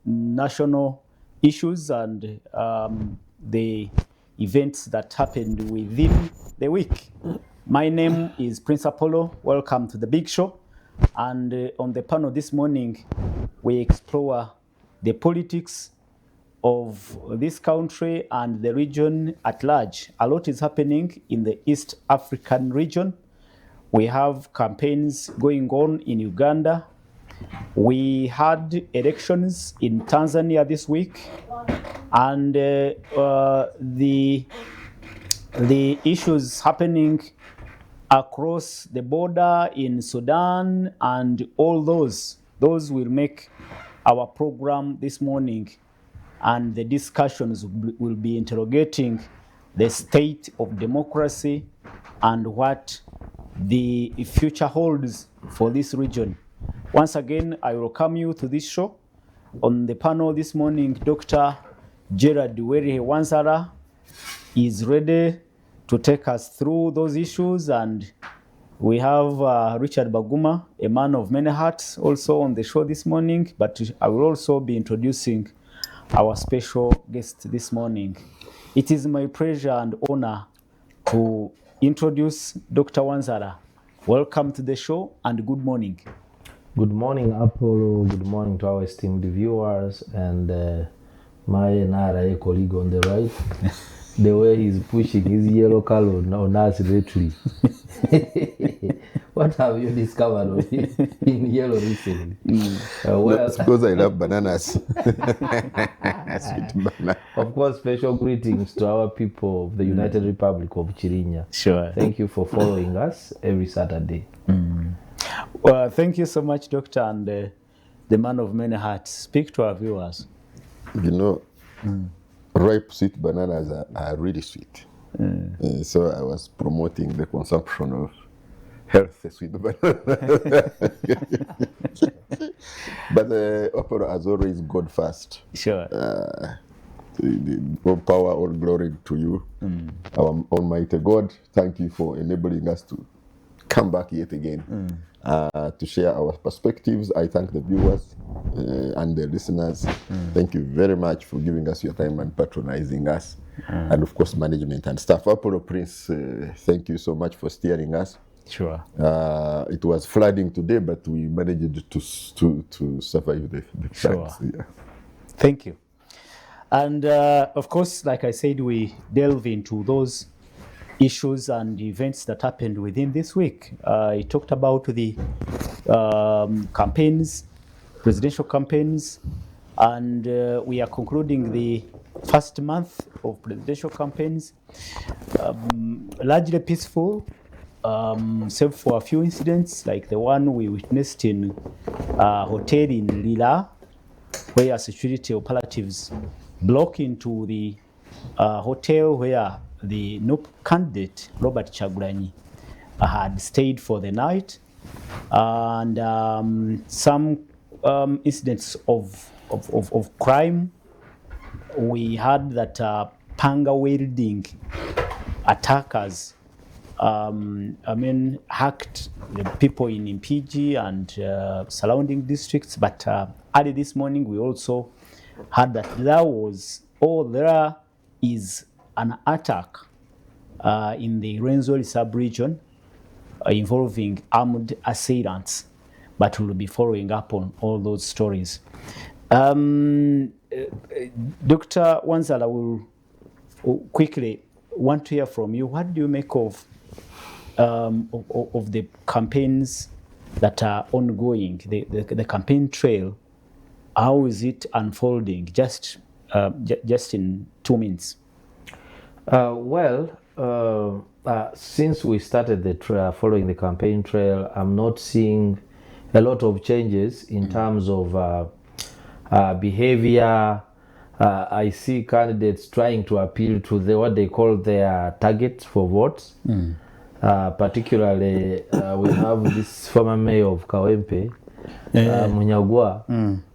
national issues and the events that happened within the week. My name is Prince Apollo. Welcome to the big show. And on the panel this morning, we explore the politics of this country and the region at large. A lot is happening in the East African region. We have campaigns going on in Uganda. We had elections in Tanzania this week, and the issues happening across the border in Sudan, and all those will make our program this morning, and the discussions will be interrogating the state of democracy and what the future holds for this region. Once again, I welcome you to this show. On the panel this morning, Dr. Gerard Wanzala is ready to take us through those issues, and we have Richard Baguma, a man of many hats, also on the show this morning, but I will also be introducing our special guest this morning. It is my pleasure and honor to introduce Dr. Wanzala. Welcome to the show and good morning. Good morning, Apollo. Good morning to our esteemed viewers and my NRA colleague on the right. The way he's pushing his yellow color on us lately. What have you discovered in yellow recently? Well, it's because I love bananas. Sweet banana. Of course, special greetings to our people of the United Republic of Chirinya. Sure. Thank you for following us every Saturday. Well, thank you so much, Doctor, and the man of many hats. Speak to our viewers. You know, ripe sweet bananas are really sweet. So I was promoting the consumption of healthy sweet bananas. But opera, as always, God first. Sure. All power, all glory to you, our Almighty God. Thank you for enabling us to come back yet again to share our perspectives. I thank the viewers and the listeners. Thank you very much for giving us your time and patronizing us. And of course, management and staff. Apollo Prince, thank you so much for steering us. Sure. It was flooding today, but we managed to survive the floods. Sure. Yeah. Thank you. And of course, like I said, we delve into those issues and events that happened within this week. I talked about the campaigns, presidential campaigns, and we are concluding the first month of presidential campaigns. Largely peaceful, save for a few incidents like the one we witnessed in a hotel in Lila, where security operatives broke into the hotel where the NUP candidate, Robert Chagulanyi, had stayed for the night, and some incidents of crime. We heard that panga wielding attackers hacked the people in Impigi and surrounding districts, but early this morning we also heard that there is an attack in the Rwenzori sub-region involving armed assailants, but we'll be following up on all those stories. Dr. Wanzala will quickly want to hear from you. What do you make of the campaigns that are ongoing, the campaign trail? How is it unfolding? Just in 2 minutes. Since we started following the campaign trail, I'm not seeing a lot of changes in terms of behavior. I see candidates trying to appeal to what they call their targets for votes. Particularly, we have this former mayor of Kawempe, Munyagwa.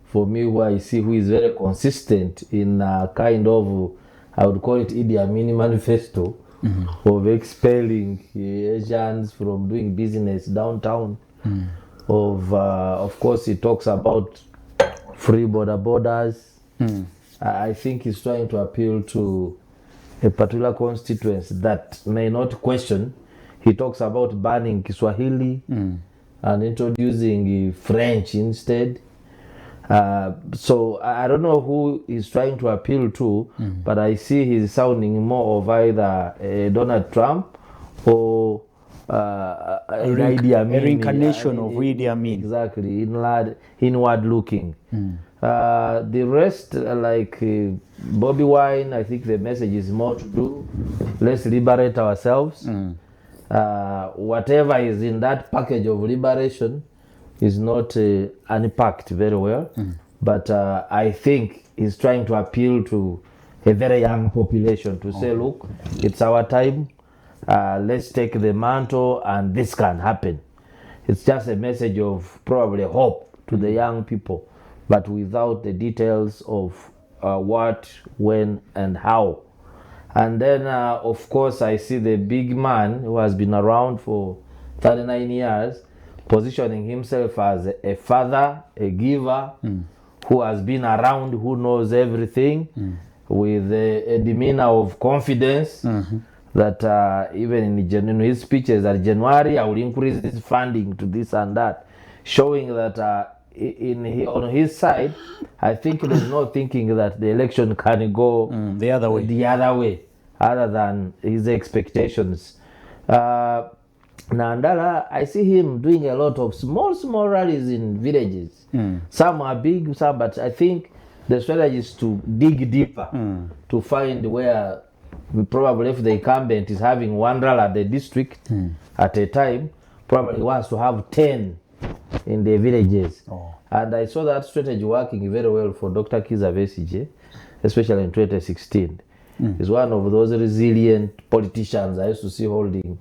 For me, who is very consistent in kind of, I would call it Idi Amin manifesto of expelling Asians from doing business downtown. Of course, he talks about free borders. I think he's trying to appeal to a particular constituency that may not question. He talks about banning Kiswahili and introducing French instead. So I don't know who he's trying to appeal to, but I see he's sounding more of either Donald Trump or a reincarnation of Idi Amin. Exactly, inward looking. The rest, like Bobby Wine, I think the message is more to do, let's liberate ourselves. Whatever is in that package of liberation is not unpacked very well, but I think he's trying to appeal to a very young population to say, look, it's our time, let's take the mantle and this can happen. It's just a message of probably hope to the young people, but without the details of what, when, and how. And then, of course, I see the big man who has been around for 39 years, positioning himself as a father, a giver, who has been around, who knows everything, with a demeanor of confidence, that even in his speeches at January, I will increase this funding to this and that, showing that on his side, I think there's no thinking that the election can go the other way, other than his expectations. Nandala, I see him doing a lot of small rallies in villages. Some are big, some, but I think the strategy is to dig deeper to find where probably if the incumbent is having one rally at the district at a time, probably wants to have 10 in the villages. And I saw that strategy working very well for Dr. Kizza Besigye, especially in 2016. He's one of those resilient politicians I used to see holding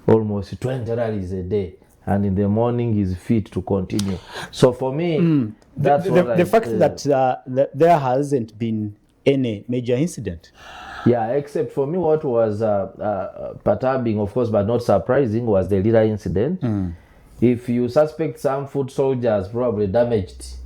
almost 20 rallies a day, and in the morning he's fit to continue. So for me, that's the fact that there hasn't been any major incident. Yeah, except for me, what was perturbing, of course, but not surprising, was the Lira incident. If you suspect some foot soldiers probably damaged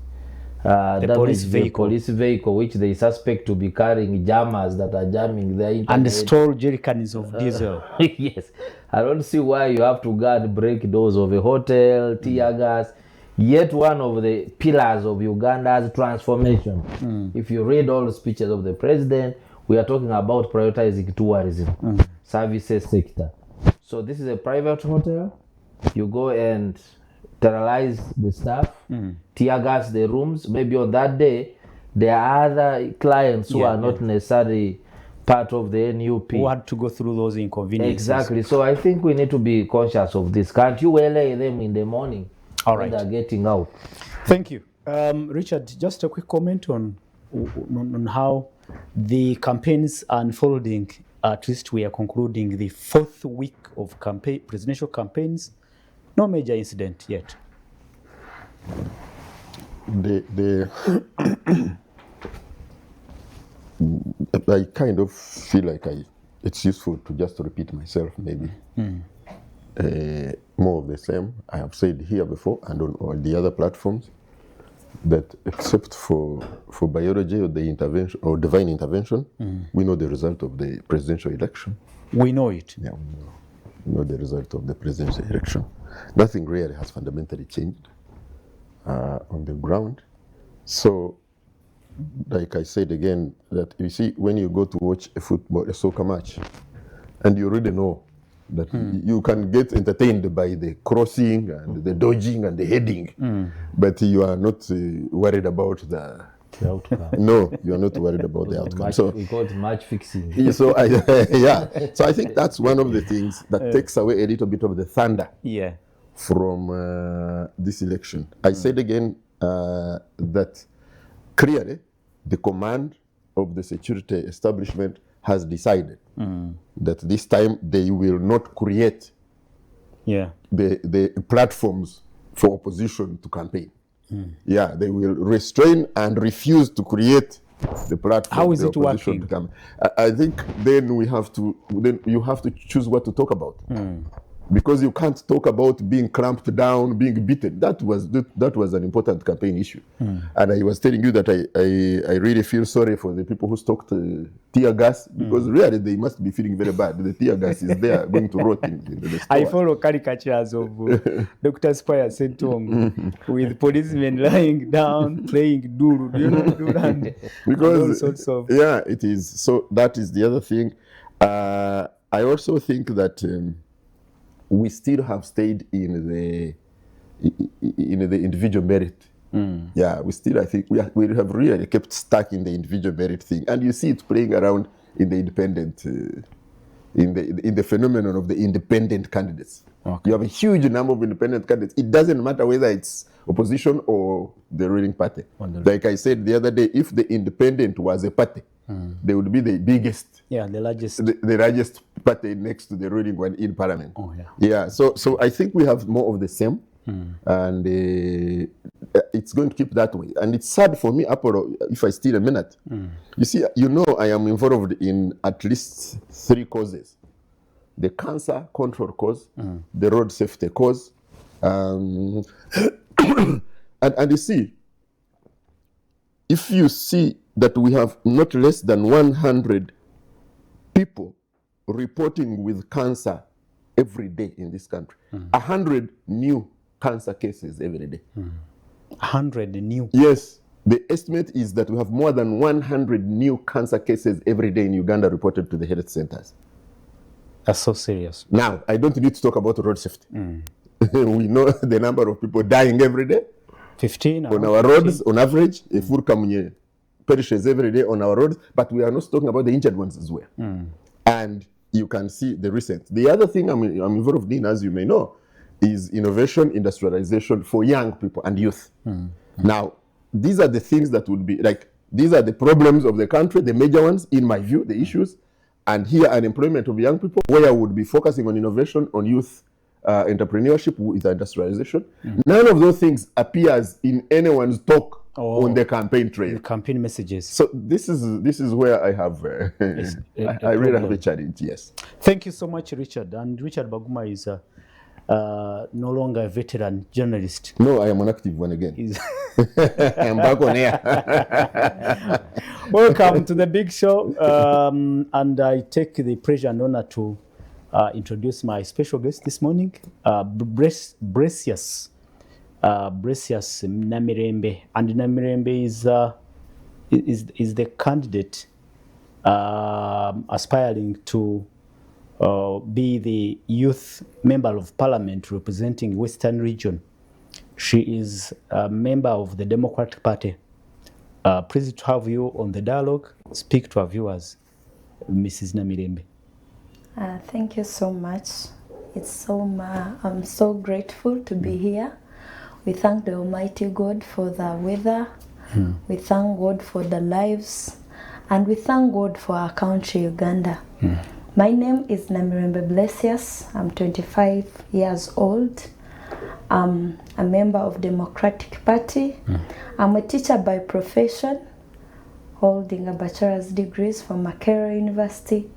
the police vehicle, which they suspect to be carrying jammers that are jamming their internet. And stole jerrycans of diesel. Yes. I don't see why you have to guard break doors of a hotel, tear gas. Yet one of the pillars of Uganda's transformation. If you read all the speeches of the president, we are talking about prioritizing tourism, services sector. So this is a private hotel. You go and sterilize the staff, tear gas the rooms. Maybe on that day, there are other clients who are not necessarily part of the NUP. Who had to go through those inconveniences. Exactly. So I think we need to be conscious of this. Can't you LA them in the morning when they're getting out? Thank you. Richard, just a quick comment on how the campaigns unfolding. At least we are concluding the 4th week of presidential campaigns. No major incident yet. I kind of feel like it's useful to just repeat myself, maybe. More of the same. I have said here before and on all the other platforms that except for biology or the intervention or divine intervention, we know the result of the presidential election. We know it. Yeah, we know the result of the presidential election. Nothing really has fundamentally changed on the ground. So, like I said again, that you see, when you go to watch a soccer match, and you already know that you can get entertained by the crossing and the dodging and the heading, but you are not worried about the outcome. No, you are not worried about the outcome. So we call it match fixing. So so I think that's one of the things that takes away a little bit of the thunder from this election. I said again that clearly the command of the security establishment has decided that this time they will not create the platforms for opposition to campaign. They will restrain and refuse to create the platform. How is it working? I think then you have to choose what to talk about. because you can't talk about being clamped down, being beaten. That was an important campaign issue. And I was telling you that I really feel sorry for the people who stoked tear gas, because really they must be feeling very bad. The tear gas is there going to rot in the store. I follow caricatures of Dr. Spire Sentong with policemen lying down playing duru. Do you know duru? And all sorts of... Yeah, it is. So that is the other thing. I also think that we still have stayed in the individual merit. Yeah, we still, I think, we have really kept stuck in the individual merit thing, and you see it playing around in the independent, in the phenomenon of the independent candidates. Okay. You have a huge number of independent candidates. It doesn't matter whether it's opposition or the ruling party. Like I said the other day, if the independent was a party, they would be the biggest. Yeah, the largest. The largest party next to the ruling one in parliament. Oh, yeah. Yeah, so I think we have more of the same. And it's going to keep that way. And it's sad for me, if I steal a minute. You see, I am involved in at least 3 causes. The cancer control cause, the road safety cause, and you see, if you see that we have not less than 100 people reporting with cancer every day in this country, 100 new cancer cases every day. 100 new? Yes. The estimate is that we have more than 100 new cancer cases every day in Uganda reported to the health centers. That's so serious. Now, I don't need to talk about road safety. We know the number of people dying every day. 15 on our 15. Roads, on average. If Furkamunye perishes every day on our roads, but we are not talking about the injured ones as well. And you can see the recent. The other thing I'm involved in, as you may know, is innovation, industrialization for young people and youth. Now, these are the things that would be like, these are the problems of the country, the major ones, in my view, the issues. And here, unemployment of young people, where I would be focusing on innovation, on youth entrepreneurship with industrialization. None of those things appears in anyone's talk on the campaign trail. The campaign messages. So this is where I have, I really have a challenge, yes. Thank you so much, Richard. And Richard Baguma is no longer a veteran journalist. No, I am an active one again. I'm back on air. Welcome to the big show. And I take the pleasure and honor to introduce my special guest this morning, Brecious Namirembe. And Namirembe is the candidate aspiring to be the youth member of parliament representing Western region. She is a member of the Democratic Party. Pleased to have you on the dialogue. Speak to our viewers, Mrs. Namirembe. Thank you so much. I'm so grateful to be here. We thank the Almighty God for the weather. We thank God for the lives. And we thank God for our country, Uganda. My name is Namirembe Blessius. I'm 25 years old. I'm a member of Democratic Party. I'm a teacher by profession, holding a bachelor's degree from Makerere University.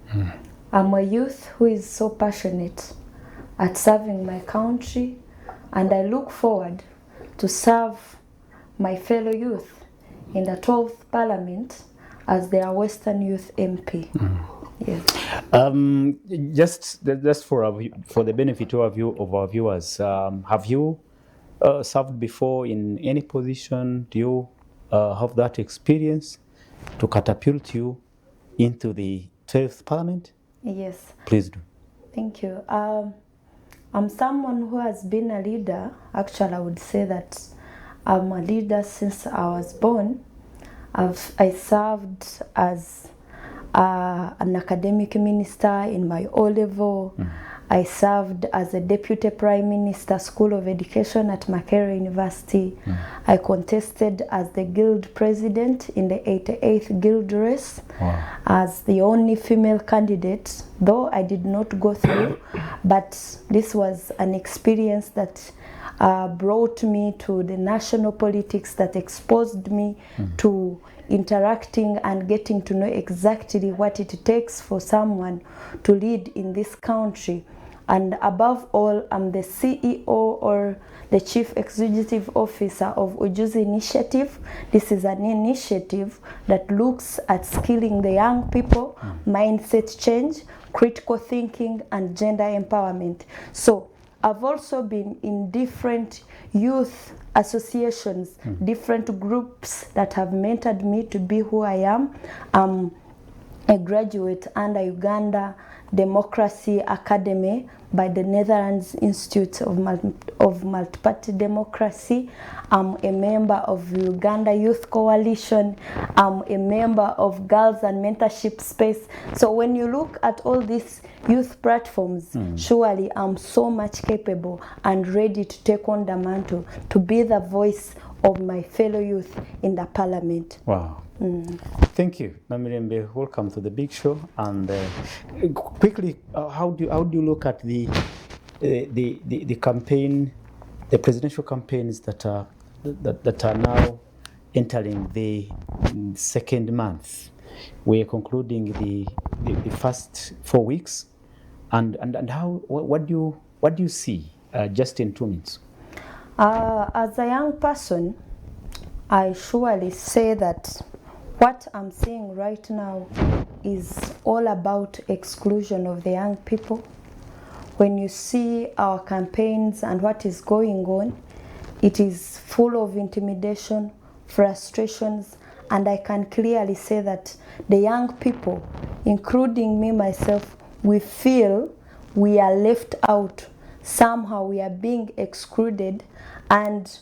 I'm a youth who is so passionate at serving my country, and I look forward to serve my fellow youth in the 12th Parliament as their Western Youth MP. Yes. Just for the benefit of our viewers, have you served before in any position? Do you have that experience to catapult you into the 12th Parliament? Yes. Please do. Thank you. I'm someone who has been a leader. Actually, I would say that I'm a leader since I was born. I served as an academic minister in my O-level. I served as a deputy prime minister, School of Education at Makerere University. I contested as the guild president in the 88th guild race as the only female candidate, though I did not go through, but this was an experience that brought me to the national politics, that exposed me to interacting and getting to know exactly what it takes for someone to lead in this country. And above all, I'm the CEO or the Chief Executive Officer of Ujuzi Initiative. This is an initiative that looks at skilling the young people, mindset change, critical thinking, and gender empowerment. So I've also been in different youth associations, different groups that have mentored me to be who I am. I'm a graduate under Uganda Democracy Academy by the Netherlands Institute of Multi-Party Democracy. I'm a member of Uganda Youth Coalition. I'm a member of Girls and Mentorship Space. So when you look at all these youth platforms, surely I'm so much capable and ready to take on the mantle to be the voice of my fellow youth in the parliament. Wow. Thank you, Namirembe. Welcome to the big show. And quickly, how do you look at the campaign, the presidential campaigns that are now entering the second month? We're concluding the first 4 weeks, and how what do you see just in 2 minutes? As a young person, I surely say that what I'm seeing right now is all about exclusion of the young people. When you see our campaigns and what is going on, it is full of intimidation, frustrations, and I can clearly say that the young people, including me myself, we feel we are left out. Somehow we are being excluded. And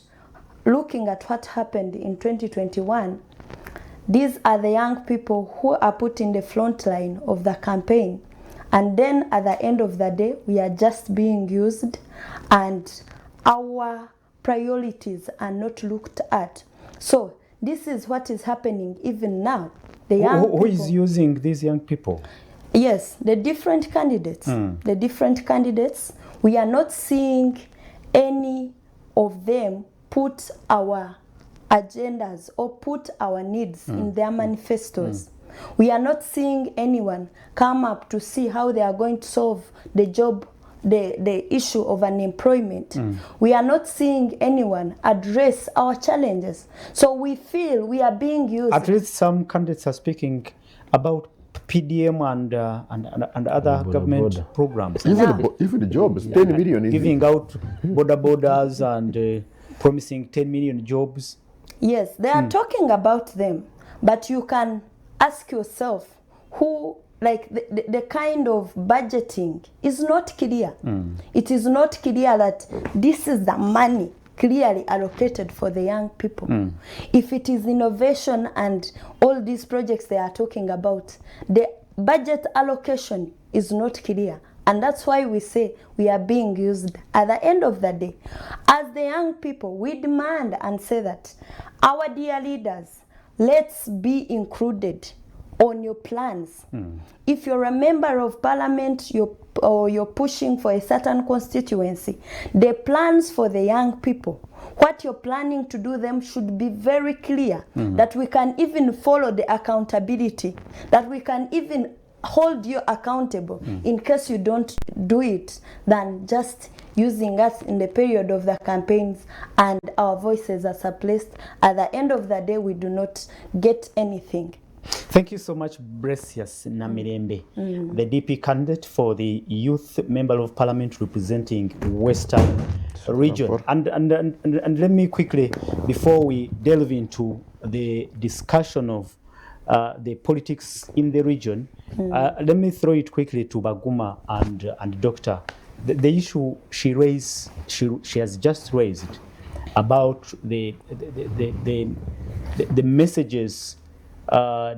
looking at what happened in 2021, these are the young people who are put in the front line of the campaign. And then at the end of the day, we are just being used and our priorities are not looked at. So this is what is happening even now. The young who is using these young people? Yes, the different candidates. The different candidates. We are not seeing any of them put our agendas or put our needs in their manifestos. We are not seeing anyone come up to see how they are going to solve the issue of unemployment. We are not seeing anyone address our challenges. So we feel we are being used. At least some candidates are speaking about PDM and other government programs. Even the jobs, 10 million. Giving out borders and promising 10 million jobs. Yes, they are talking about them, but you can ask yourself who, like the kind of budgeting is not clear. It is not clear that this is the money clearly allocated for the young people. If it is innovation and all these projects they are talking about, the budget allocation is not clear. And that's why we say we are being used. At the end of the day, as the young people, we demand and say that our dear leaders, let's be included on your plans. If you're a member of parliament, you're pushing for a certain constituency, the plans for the young people, what you're planning to do them should be very clear, that we can even follow the accountability, that we can even hold you accountable in case you don't do it, than just using us in the period of the campaigns and our voices are suppressed. At the end of the day, we do not get anything. Thank you so much, Bresius Namirembe, the DP candidate for the Youth Member of Parliament representing Western Region. And let me quickly, before we delve into the discussion of the politics in the region, let me throw it quickly to Baguma and Doctor. The issue she has just raised about the messages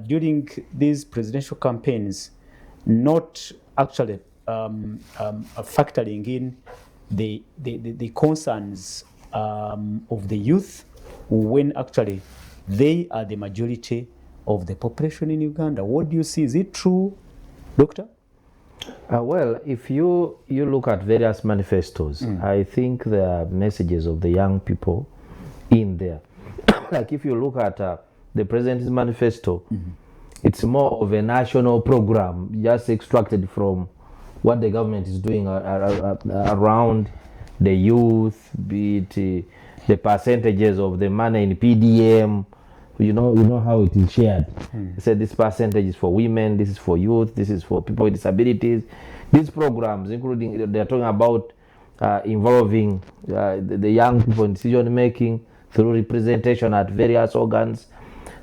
during these presidential campaigns, not actually factoring in the concerns of the youth, when actually they are the majority of the population in Uganda. What do you see? Is it true, Doctor? Well, if you look at various manifestos, I think there are messages of the young people in there. Like if you look at the President's manifesto, it's more of a national program, just extracted from what the government is doing around the youth, be it the percentages of the money in PDM. You know how it is shared. They said this percentage is for women, this is for youth, this is for people with disabilities. These programs, including, they're talking about involving the young people in decision making through representation at various organs.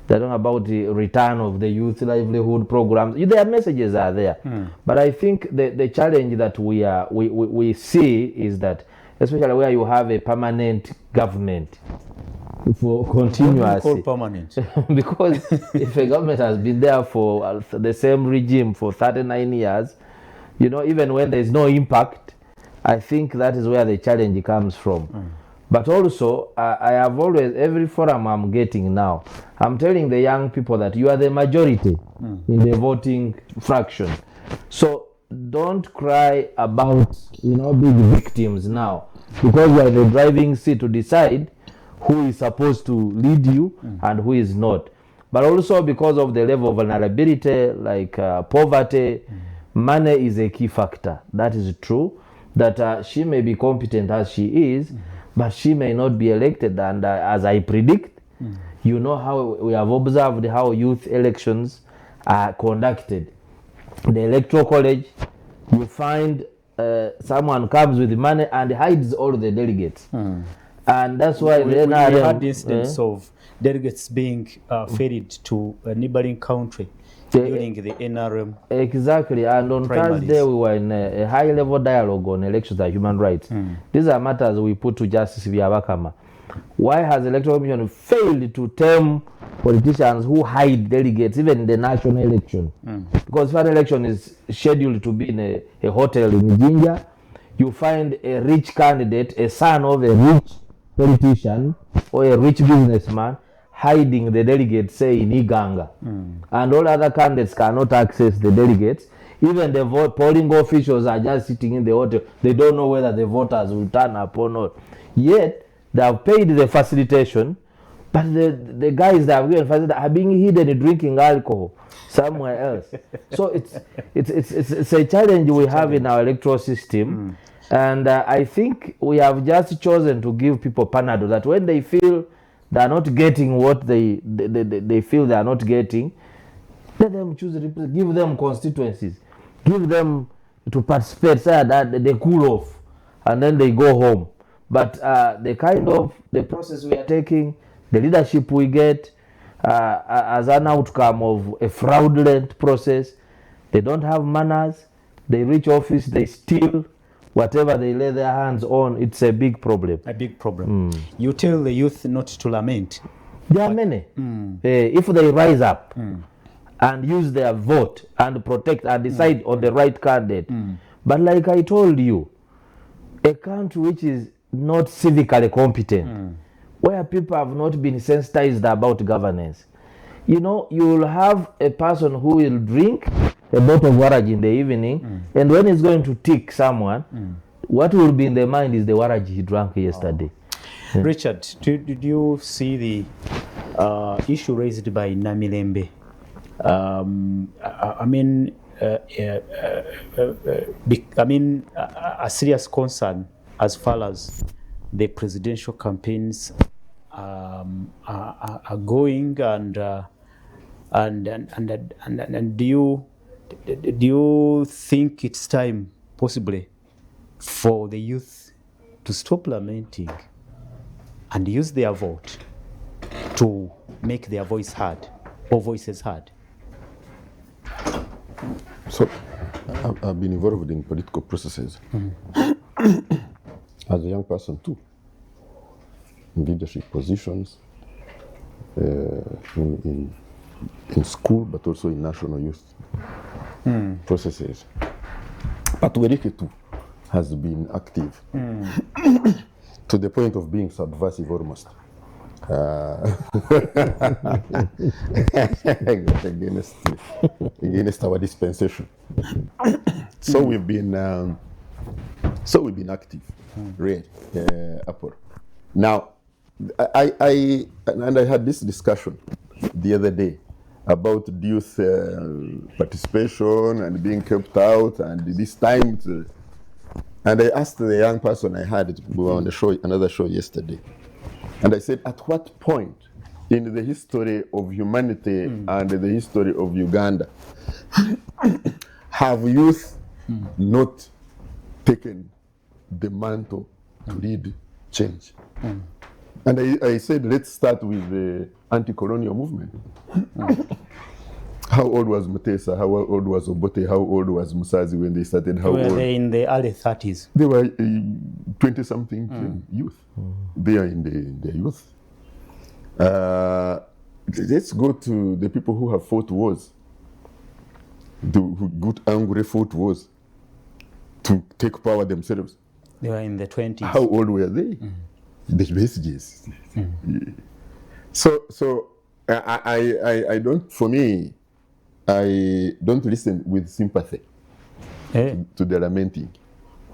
They're talking about the return of the youth livelihood programs. Their messages are there. But I think the challenge that we see is that, especially where you have a permanent government for continuously. Permanent? Because if a government has been there for the same regime for 39 years, even when there is no impact, I think that is where the challenge comes from. But also, I have always, every forum I'm getting now, I'm telling the young people that you are the majority in the voting fraction. So don't cry about, being victims now, because you are in the driving seat to decide who is supposed to lead you and who is not. But also because of the level of vulnerability, like poverty, money is a key factor. That is true, that she may be competent as she is, but she may not be elected. And as I predict, how we have observed how youth elections are conducted. The electoral college, you find someone comes with money and hides all the delegates. And that's why we had incidents of delegates being ferried to a neighboring country during the NRM. Exactly. And on Thursday, we were in a high-level dialogue on elections and human rights. These are matters we put to Justice Byabakama. Why has the Electoral Commission failed to term politicians who hide delegates, even in the national election? Because if an election is scheduled to be in a hotel in Jinja, you find a rich candidate, a son of a rich politician or a rich businessman, hiding the delegates, say in Uganda. And all other candidates cannot access the delegates. Even the polling officials are just sitting in the hotel. They don't know whether the voters will turn up or not. Yet, they have paid the facilitation, but the guys that have given facilitation are being hidden drinking alcohol somewhere else. So it's a challenge we have in our electoral system. And I think we have just chosen to give people Panadol, that when they feel they are not getting what they feel they are not getting, let them choose, give them constituencies, give them to participate, so that they cool off, and then they go home. But the process we are taking, the leadership we get as an outcome of a fraudulent process, they don't have manners, they reach office, they steal, whatever they lay their hands on, it's a big problem. A big problem. You tell the youth not to lament. There are many. If they rise up and use their vote and protect and decide on the right candidate. But like I told you, a country which is not civically competent, where people have not been sensitized about governance, you will have a person who will drink a bottle of warrage in the evening, and when he's going to tick someone, what will be in the mind is the warrage he drank yesterday. Richard, did you see the issue raised by Namilembe? A serious concern as far as the presidential campaigns are going, and do you think it's time, possibly, for the youth to stop lamenting and use their vote to make their voice heard, or voices heard? So, I've been involved in political processes as a young person too, in leadership positions, in school, but also in national youth processes. But Werike too has been active to the point of being subversive almost. Against our dispensation. So we've been active, really, upward. Now, I had this discussion the other day about youth participation and being kept out and this time. And I asked the young person I had, we were on the show, another show yesterday, and I said, at what point in the history of humanity and the history of Uganda have youth not taken the mantle to lead change? And I said, let's start with the anti-colonial movement. How old was Mutesa? How old was Obote? How old was Musazi when they started? How Were old? they in the early 30s? They were 20-something youth. They are in the youth. Let's go to the people who have fought wars, who got angry, fought wars to take power themselves. They were in the 20s. How old were they? The messages. So I don't, for me, I don't listen with sympathy to the lamenting.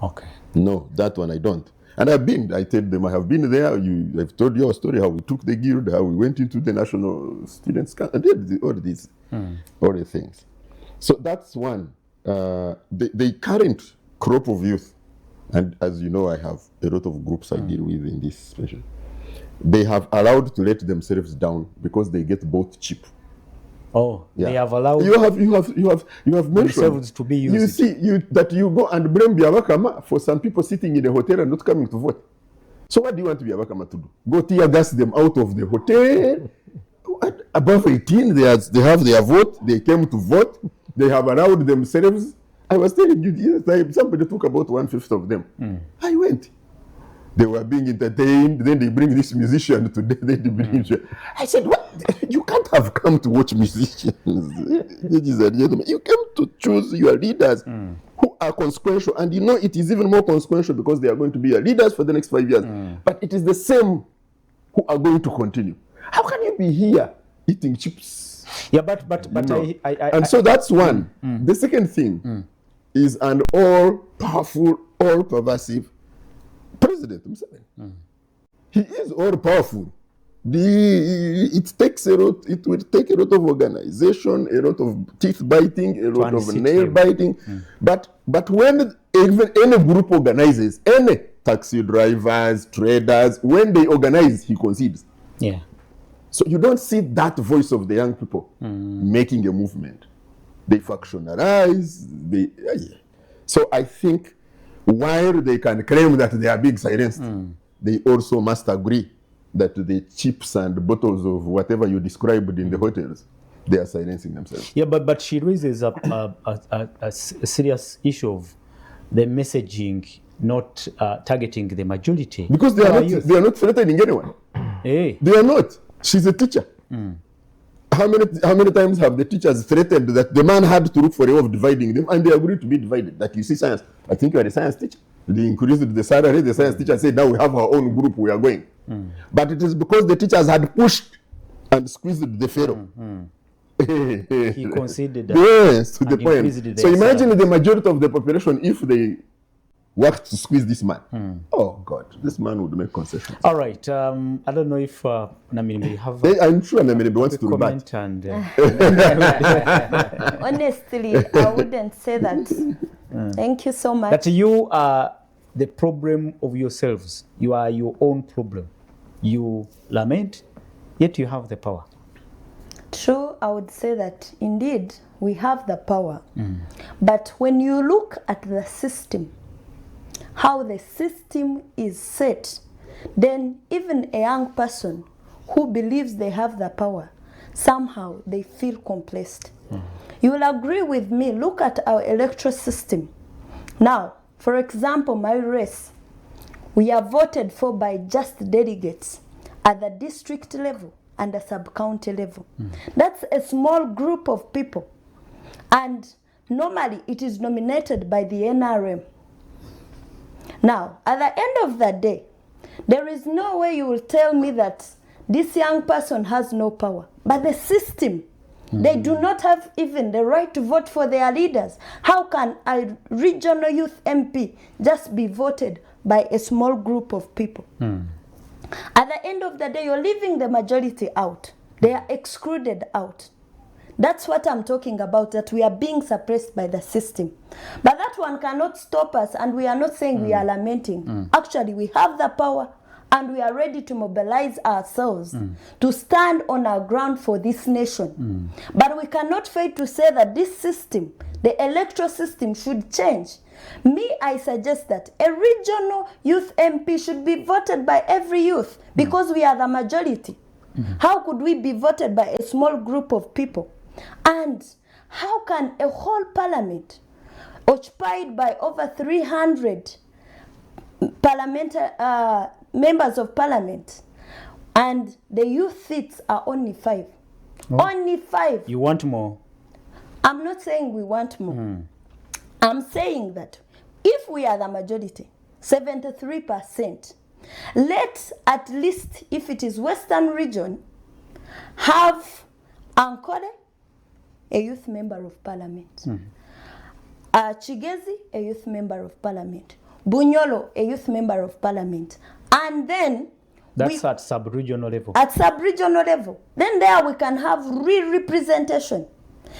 Okay. No, that one I don't. And I tell them I have been there. I've told you a story how we took the guild, how we went into the National Students' Council, and all these, all the things. So that's one. The current crop of youth, and as you know, I have a lot of groups I deal with in this session. They have allowed to let themselves down because they get both cheap. Oh, Yeah. they have allowed You have mentioned themselves to be used. You see that you go and blame Biabakama for some people sitting in the hotel and not coming to vote. So what do you want Biabakama to do? Go tear gas them out of the hotel? Above 18, they have their vote. They came to vote. They have allowed themselves. I was telling you the other time, somebody took about 1/5 of them. I went. They were being entertained. Then they bring this musician today. Then they bring. I said, "What? You can't have come to watch musicians, ladies and gentlemen. You came to choose your leaders who are consequential, and you know it is even more consequential because they are going to be your leaders for the next 5 years. But it is the same who are going to continue. How can you be here eating chips? Yeah, but No. I And so that's one. The second thing is an all-powerful, all-pervasive President Museveni. He is all-powerful. It takes a lot. It will take a lot of organization, a lot of teeth biting, a lot of nail biting. But when even any group organizes, any taxi drivers, traders, when they organize, he concedes. yeah. So you don't see that voice of the young people making a movement. They factionalize. So I think while they can claim that they are being silenced, they also must agree that the chips and bottles of whatever you described in the hotels, they are silencing themselves. Yeah, but she raises a serious issue of the messaging not targeting the majority. Because they are not threatening anyone. Hey. They are not. She's a teacher. How many times have the teachers threatened that the man had to look for a way of dividing them, and they agreed to be divided? That you see science. I think you are a science teacher. They increased the salary. The science teacher said, now we have our own group, we are going. But it is because the teachers had pushed and squeezed the fellow. He conceded that. Yes, to the point. increased So their imagine salary. the majority of the population if they worked to squeeze this man. Oh God, this man would make concessions. All right. I don't know if Namini may have I'm sure Namiribe wants to rebut. comment and Honestly, I wouldn't say that. Thank you so much. that you are the problem of yourselves. You are your own problem. You lament, yet you have the power. True, I would say that indeed we have the power. But when you look at the system, how the system is set, then even a young person who believes they have the power, somehow they feel complacent. You will agree with me, look at our electoral system. Now, for example, my race, we are voted for by just delegates at the district level and the sub-county level. That's a small group of people. And normally it is nominated by the NRM. Now, at the end of the day, there is no way you will tell me that this young person has no power. But the system, they do not have even the right to vote for their leaders. How can a regional youth MP just be voted by a small group of people? At the end of the day, you're leaving the majority out. They are excluded out. That's what I'm talking about, that we are being suppressed by the system. But that one cannot stop us, and we are not saying we are lamenting. Actually, we have the power, and we are ready to mobilize ourselves to stand on our ground for this nation. But we cannot fail to say that this system, the electoral system, should change. Me, I suggest that a regional youth MP should be voted by every youth, because we are the majority. How could we be voted by a small group of people? And how can a whole parliament, occupied by over 300 members of parliament, and the youth seats are only 5? Only 5. You want more? I'm not saying we want more. I'm saying that if we are the majority, 73%, let at least, if it is Western region, have Ankole, a youth member of parliament. Chigezi, a youth member of parliament. Bunyolo, a youth member of parliament. And then That's at sub-regional level. At sub-regional level. Then there we can have representation.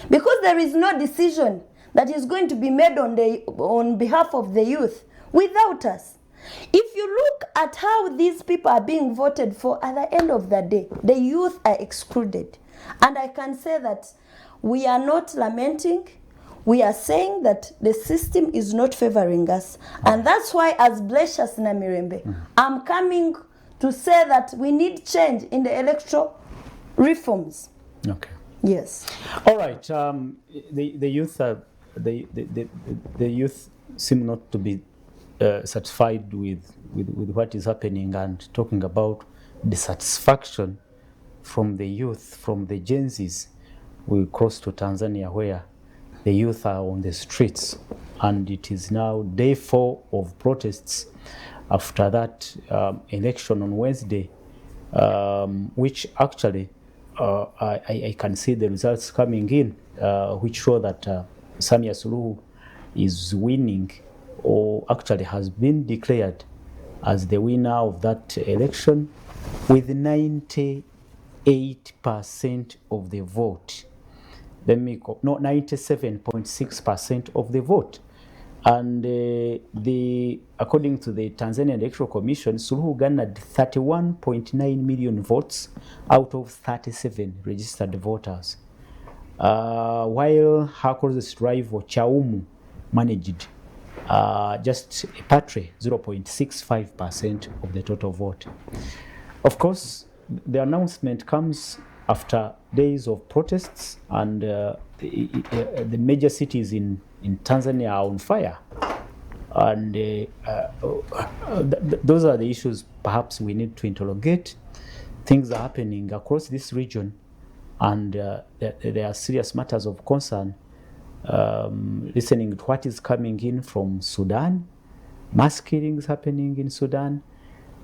Because there is no decision that is going to be made on behalf of the youth without us. If you look at how these people are being voted for, at the end of the day, the youth are excluded. And I can say that we are not lamenting. We are saying that the system is not favoring us. And that's why, as Blesius Namirembe, I'm coming to say that we need change in the electoral reforms. Okay. Yes. All right. The youth the youth seem not to be satisfied with what is happening, and talking about dissatisfaction from the youth, from the Gen Zs. We cross to Tanzania, where the youth are on the streets, and it is now day 4 of protests after that election on Wednesday, which actually I can see the results coming in, which show that Samia Suluhu is winning, or actually has been declared as the winner of that election with 98% of the vote. 97.6% of the vote. And according to the Tanzanian Electoral Commission, Suluhu garnered 31.9 million votes out of 37 registered voters, while her closest rival Chaumu managed just a paltry 0.65% of the total vote. Of course, the announcement comes after days of protests, and the major cities in Tanzania are on fire. And those are the issues perhaps we need to interrogate. Things are happening across this region, and there are serious matters of concern. Listening to what is coming in from Sudan, mass killings happening in Sudan.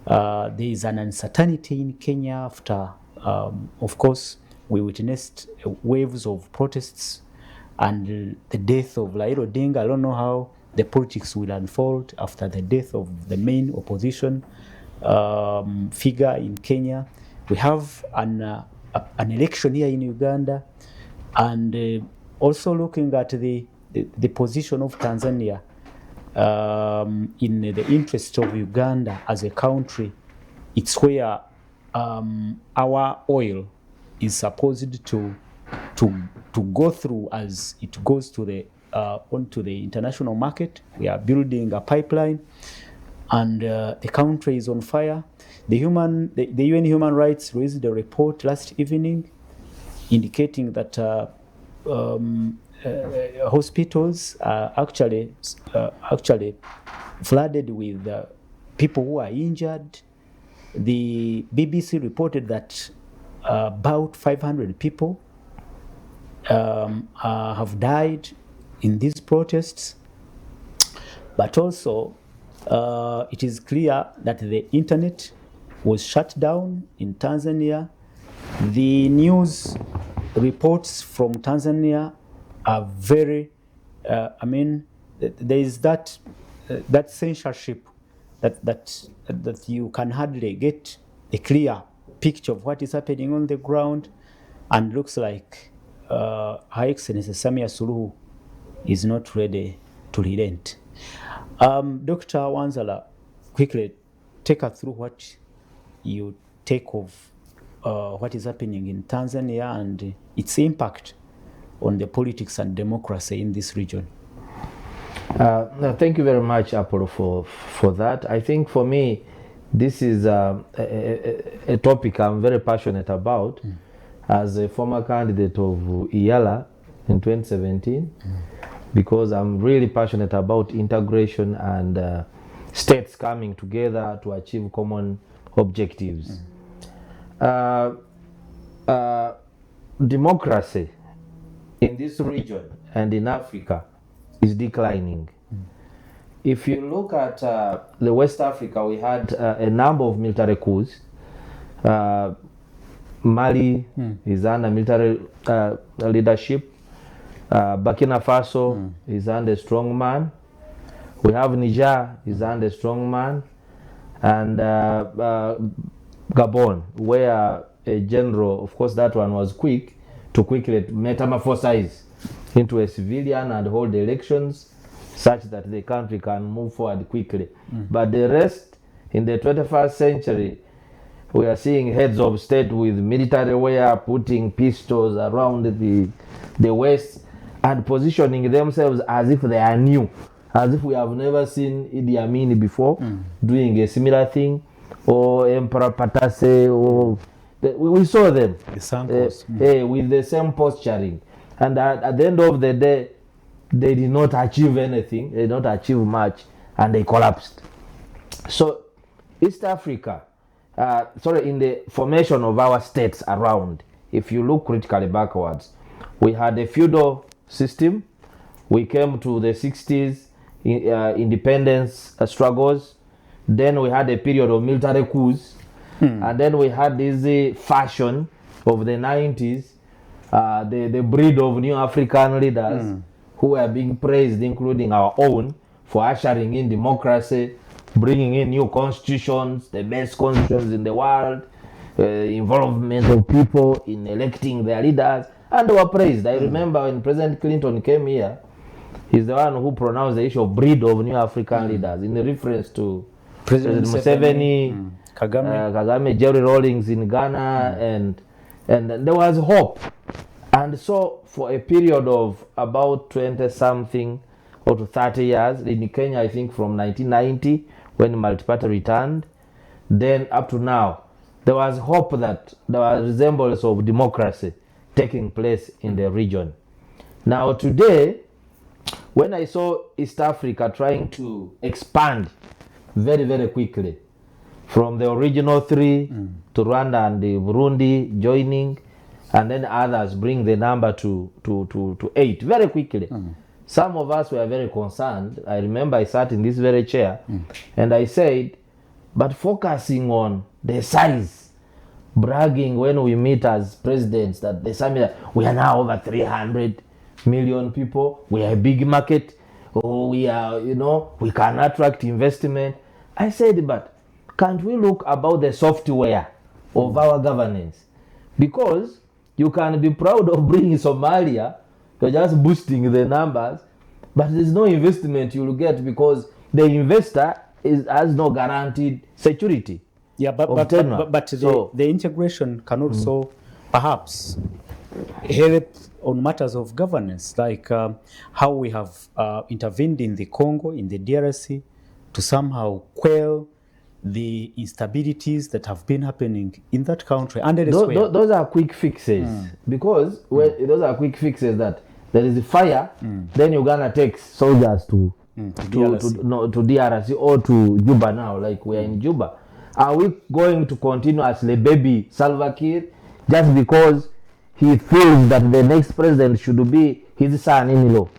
There is an uncertainty in Kenya after, of course, we witnessed waves of protests and the death of Raila Odinga. I don't know how the politics will unfold after the death of the main opposition figure in Kenya. We have an election here in Uganda, and also looking at the position of Tanzania in the interest of Uganda as a country. It's where our oil is supposed to go through as it goes to the onto the international market. We are building a pipeline, and the country is on fire. The UN Human Rights released a report last evening indicating that hospitals are actually flooded with people who are injured. The BBC reported that about 500 people have died in these protests. But also, it is clear that the internet was shut down in Tanzania. The news reports from Tanzania are very, there is that censorship that you can hardly get a clear picture of what is happening on the ground, and looks like Her Excellency Samia Suluhu is not ready to relent. Dr. Wanzala, quickly take us through what you take of what is happening in Tanzania and its impact on the politics and democracy in this region. No, thank you very much, Apollo, for that. I think for me, this is a topic I'm very passionate about as a former candidate of IALA in 2017, because I'm really passionate about integration and states coming together to achieve common objectives. Democracy in this region and in Africa is declining. If you look at the West Africa, we had a number of military coups. Mali is under military leadership. Burkina Faso is under strong man. We have Niger is under strong man. And Gabon, where a general, of course that one was quick to quickly metamorphosize into a civilian and hold elections such that the country can move forward quickly. But the rest, in the 21st century, we are seeing heads of state with military wear putting pistols around the waist and positioning themselves as if they are new, as if we have never seen Idi Amin before doing a similar thing, or Emperor Patase, or we saw them with the same posturing. And at the end of the day, they did not achieve anything, they did not achieve much, and they collapsed. So East Africa, in the formation of our states around, if you look critically backwards, we had a feudal system. We came to the 60s, independence struggles. Then we had a period of military coups. And then we had this fashion of the 90s, the breed of new African leaders who were being praised, including our own, for ushering in democracy, bringing in new constitutions, the best constitutions in the world, involvement of people in electing their leaders, and they were praised. I remember when President Clinton came here, he's the one who pronounced the issue of breed of new African leaders in reference to President Museveni, Kagame, Jerry Rawlings in Ghana, and there was hope. And so for a period of about 20-something or to 30 years, in Kenya, I think from 1990, when multi-party returned, then up to now, there was hope that there was resemblance of democracy taking place in the region. Now today, when I saw East Africa trying to expand very, very quickly, from the original 3 to Rwanda and the Burundi joining, and then others bring the number to 8 very quickly. Some of us were very concerned. I remember I sat in this very chair and I said, but focusing on the size, bragging when we meet as presidents that the summit, we are now over 300 million people, we are a big market, we are, we can attract investment. I said, but can't we look about the software of our governance? Because you can be proud of bringing Somalia, you're just boosting the numbers, but there's no investment you'll get because the investor has no guaranteed security. Yeah, but the integration can also perhaps help on matters of governance, like how we have intervened in the Congo, in the DRC, to somehow quell the instabilities that have been happening in that country and elsewhere. Those are quick fixes, because those are quick fixes that there is a fire, then Uganda takes soldiers to DRC or to Juba now, like we are in Juba. Are we going to continuously baby Salva Kiir just because he feels that the next president should be his son-in-law,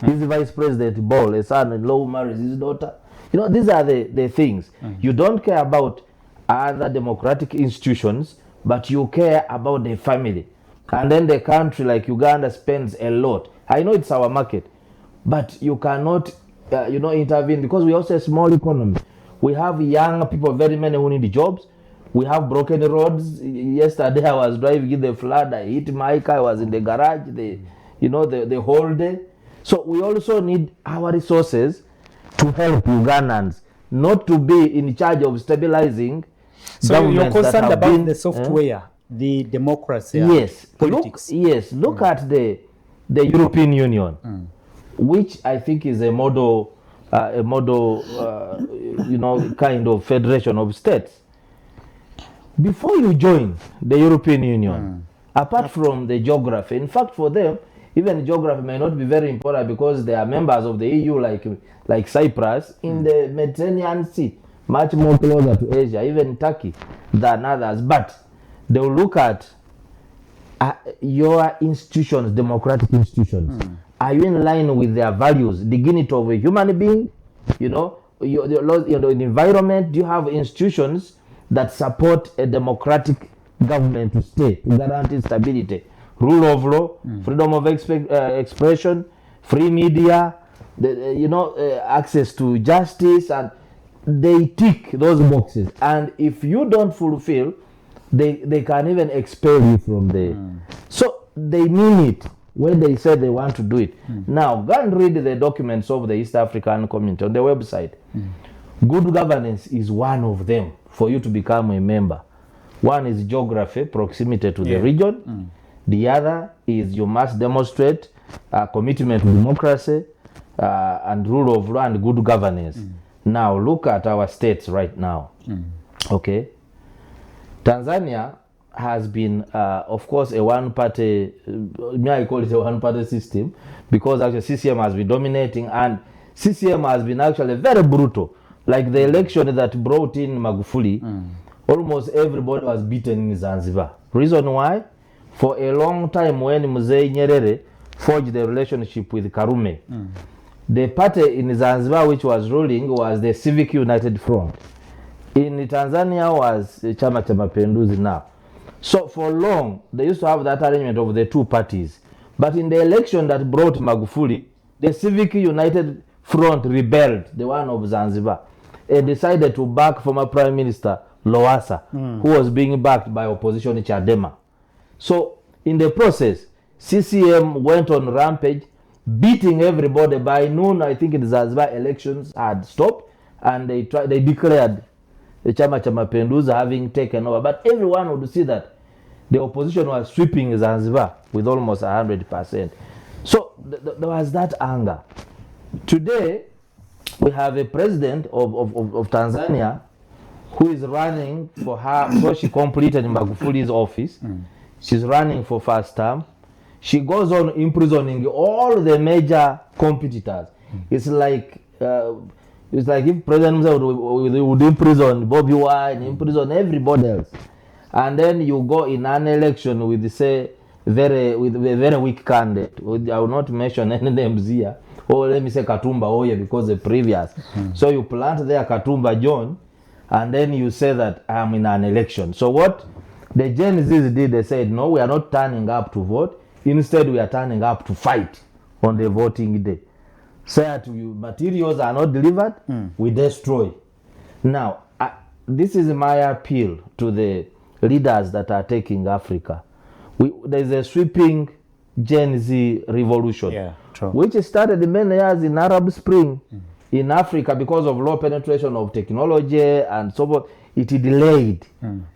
his vice president Ball, a son-in-law who marries his daughter? These are the things. You don't care about other democratic institutions, but you care about the family. And then the country like Uganda spends a lot. I know it's our market, but you cannot, intervene, because we also a small economy. We have young people, very many who need jobs. We have broken roads. Yesterday I was driving in the flood. I hit Mike. I was in the garage. The whole day. So we also need our resources to help Ugandans, not to be in charge of stabilizing. So you're concerned about the software, the democracy, yes, politics. Look at the European Union, which I think is a model, kind of federation of states. Before you join the European Union, apart from the geography, in fact, for them, even geography may not be very important because they are members of the EU, like Cyprus, in the Mediterranean Sea, much more closer to Asia, even Turkey, than others. But they will look at your institutions, democratic institutions. Are you in line with their values, dignity of a human being? The environment. Do you have institutions that support a democratic government to stay, to guarantee stability, rule of law, freedom of expression, free media, access to justice, and they tick those boxes. And if you don't fulfill, they can even expel you from the. So they mean it when they say they want to do it. Now go and read the documents of the East African Community on the website. Good governance is one of them for you to become a member. One is geography, proximity to the region. The other is you must demonstrate commitment to democracy and rule of law and good governance. Now look at our states right now. Okay, Tanzania has been, of course, a one-party. I call it a one-party system because actually CCM has been dominating, and CCM has been actually very brutal. Like the election that brought in Magufuli, almost everybody was beaten in Zanzibar. Reason why? For a long time when Mzee Nyerere forged the relationship with Karume, the party in Zanzibar which was ruling was the Civic United Front. In Tanzania was Chama cha Mapinduzi now. So for long, they used to have that arrangement of the two parties. But in the election that brought Magufuli, the Civic United Front rebelled, the one of Zanzibar, and decided to back former Prime Minister Lowassa, who was being backed by opposition Chadema. So in the process, CCM went on rampage, beating everybody. By noon, I think the Zanzibar elections had stopped, and they declared the Chama cha Mapinduzi having taken over. But everyone would see that the opposition was sweeping Zanzibar with almost 100%. So there was that anger. Today, we have a president of Tanzania who is running for her, because she completed Magufuli's office. She's running for first term. She goes on imprisoning all the major competitors. It's like if President Musa would imprison Bobby Wine, imprison everybody else, and then you go in an election with a very weak candidate. I will not mention any names here. Or let me say Katumba Oye because the previous. So you plant there Katumba John, and then you say that I'm in an election. So what the Gen Zs did, they said, no, we are not turning up to vote. Instead, we are turning up to fight on the voting day. So that materials are not delivered, we destroy. Now, this is my appeal to the leaders that are taking Africa. There's a sweeping Gen Z revolution, which started many years in Arab Spring in Africa because of low penetration of technology and so forth. It delayed.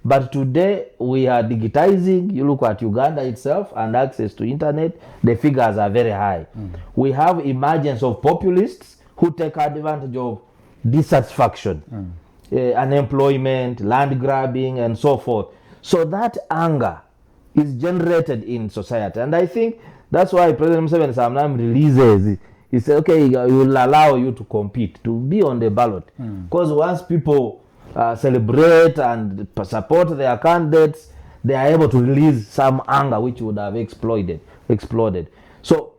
But today we are digitizing. You look at Uganda itself and access to internet, the figures are very high. We have emergence of populists who take advantage of dissatisfaction, unemployment, land grabbing, and so forth. So that anger is generated in society. And I think that's why President Museveni sometimes releases. He said, okay, he will allow you to compete, to be on the ballot. Because once people celebrate and support their candidates, they are able to release some anger which would have exploded. So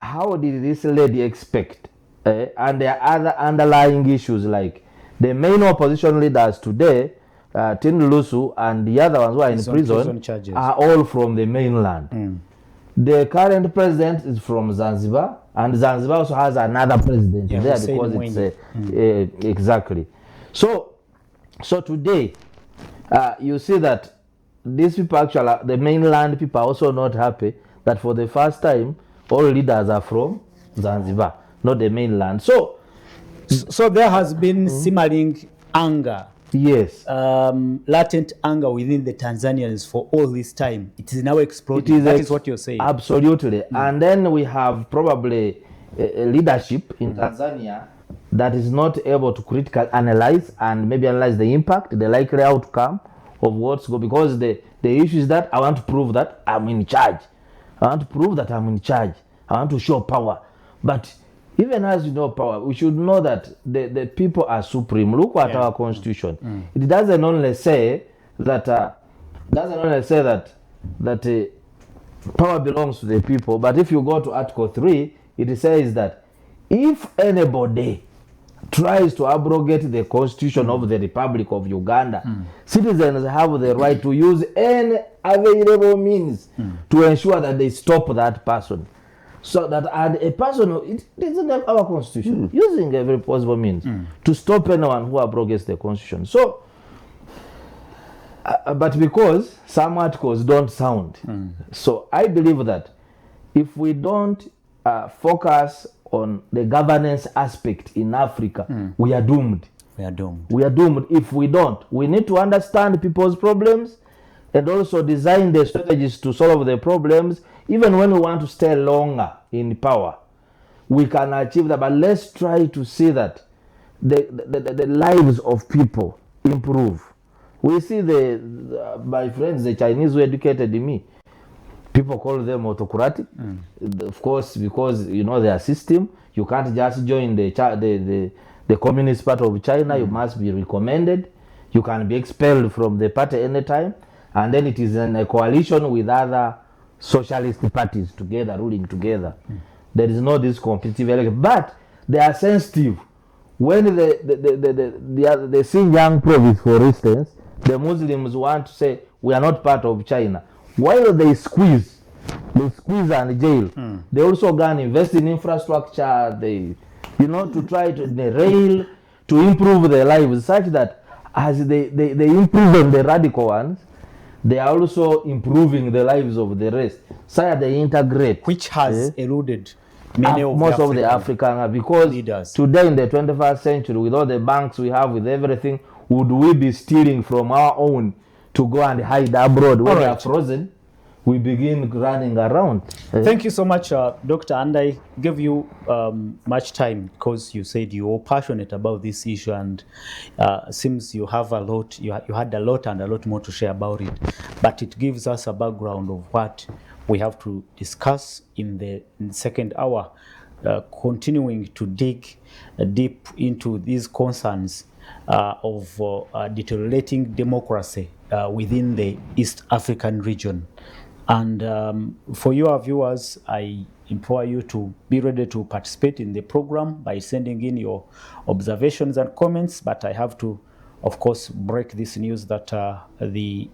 how did this lady expect? And there are other underlying issues, like the main opposition leaders today, Tin Lusu and the other ones who are in prison are all from the mainland. The current president is from Zanzibar, and Zanzibar also has another president there because it's exactly. So today, you see that these people actually, the mainland people are also not happy that for the first time all leaders are from Zanzibar, not the mainland. So there has been simmering anger, yes, latent anger within the Tanzanians for all this time. It is now exploding. That is what you're saying. Absolutely. And then we have probably a leadership in Tanzania that is not able to critically analyze and maybe analyze the impact, the likely outcome of what's going, because the issue is that I want to prove that I'm in charge. I want to prove that I'm in charge. I want to show power. But even as you know power, we should know that the people are supreme. Look at our constitution. It doesn't only say that power belongs to the people, but if you go to Article 3, it says that if anybody tries to abrogate the constitution of the Republic of Uganda, citizens have the right to use any available means to ensure that they stop that person. So that a person, it isn't our constitution, using every possible means to stop anyone who abrogates the constitution. So, but because some articles don't sound, so I believe that if we don't focus on the governance aspect in Africa, we are doomed. We are doomed. We are doomed if we don't. We need to understand people's problems and also design the strategies to solve the problems. Even when we want to stay longer in power, we can achieve that. But let's try to see that the lives of people improve. We see my friends, the Chinese who educated me, people call them autocratic. Of course, because you know their system. You can't just join the communist part of China. You must be recommended. You can be expelled from the party anytime. And then it is in a coalition with other socialist parties together, ruling together. There is no this competitive election. But they are sensitive. When the Xinjiang province, for instance, the Muslims want to say, we are not part of China. While they squeeze and jail. They also go and invest in infrastructure, to try to rail, to improve their lives, such that as they improve on the radical ones, they are also improving the lives of the rest. So they integrate. Which has eluded many of most of the African, because leaders. Today in the 21st century, with all the banks we have, with everything, would we be stealing from our own to go and hide abroad when they are frozen? We begin running around. Thank you so much, Dr. And I gave you much time because you said you were passionate about this issue, and seems you have a lot, you had a lot and a lot more to share about it. But it gives us a background of what we have to discuss in the second hour, continuing to dig deep into these concerns of deteriorating democracy within the East African region. And for your viewers, I implore you to be ready to participate in the program by sending in your observations and comments. But I have to, of course, break this news that the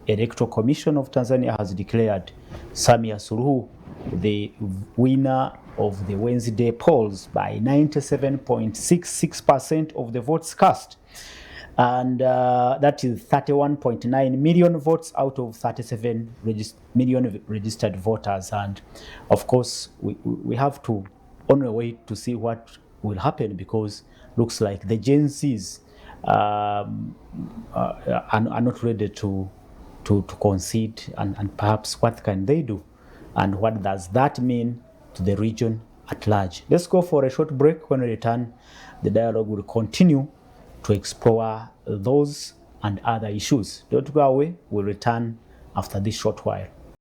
Electoral Commission of Tanzania has declared Samia Suluhu the winner of the Wednesday polls by 97.66% of the votes cast. And that is 31.9 million votes out of 37 million registered voters. And of course, we have to only wait to see what will happen, because looks like the Gen Zs are not ready to concede, and perhaps what can they do, and what does that mean to the region at large. Let's go for a short break. When we return, the dialogue will continue to explore those and other issues. Don't go away. We'll return after this short while.